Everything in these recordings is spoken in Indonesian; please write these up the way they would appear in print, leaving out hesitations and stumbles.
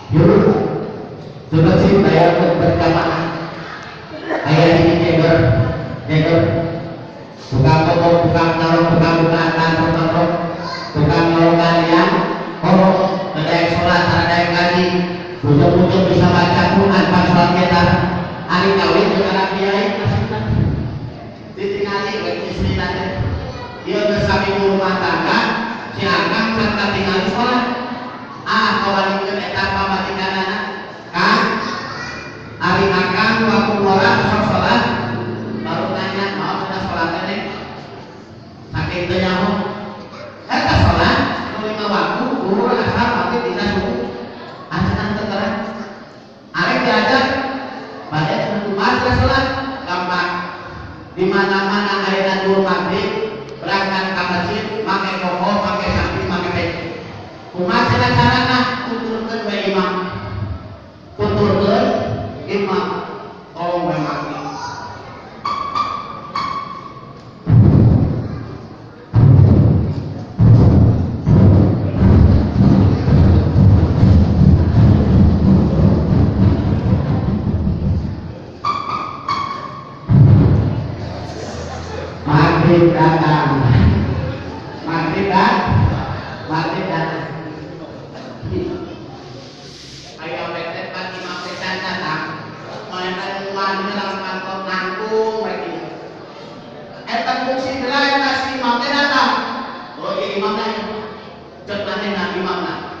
Yuk, coba sih bayar berjamaah. Ayah ini jeger, tukang toko, tukang talong, tukang bukaan, tukang nolongan yang korok, ada yang sholat, ada yang ngaji, bujuk-bujuk bisa baca Quran pas sholat kita. Hari kawin dengan anak kiai, ditinggali bagi istri nanti. Dia bersama rumah tangga, si akang serta tinggal di sholat. Kawan itu eta pamatikan anak, kan? Hari akang waktu orang sholat, baru tanya mau sudah sholat ini, saking itu nyaho. Eta sholat, lima waktu, guru asal mati tidak subuh, ajaran terterang. Arek diajar, badan tentu masa sholat, gampang. Di mana-mana ayeuna dulu maghrib, berangkat ke masjid, pakai koko, pakai sapi, pakai peci. Kumaha cara-carana tuturkeun we imam. Tuturkeun imam. Tolong we mati. Maghrib datang. Maghrib datang. Ayo betet kan imam pesan datang. Mainan uang dalam kantor nanggung lagi. Eta fungsi gerai si imam teh datang. Oh iya imam nanya. Cek manehna imamna.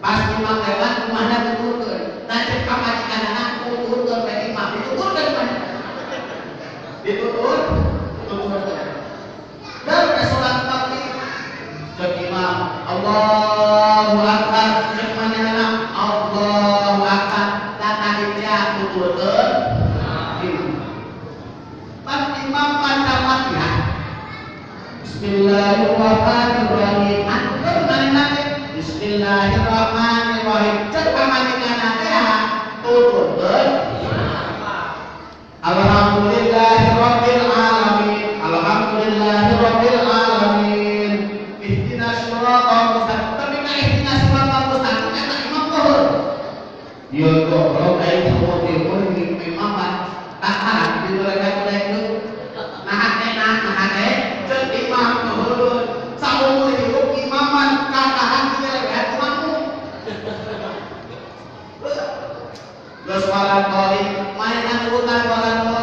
Pas imam lewat kumaha tuturkeun. Nah cek pamajikanana tuturkeun we imam. Dituturkeun mana? Tuturkeun. Dan ke sholat maghrib. Cek imam Allahu Akbar. Cek manehna Allahu Akbar. Datang dia tuturkeun. Pas imam baca Fatihah. Bismillahirrahmanirrahim. Anu manehna teh Bismillahirrahmanirrahim. Cek pamajikanna teh tuturkeun. Alhamdulillahirabbil alamin. Alhamdulillahirabbil alamin. Ihdinas shiratal mustaqim. Tapi ka ihdinas shiratal mustaqim eta imam zuhur. Ieu goblok ai seperti imam tahan di golek-golek itu. Nah cek imam zuhur. Saumur hidup imaman katahan di golek imammu. Geus walan qoli, main angkutan walan qoli.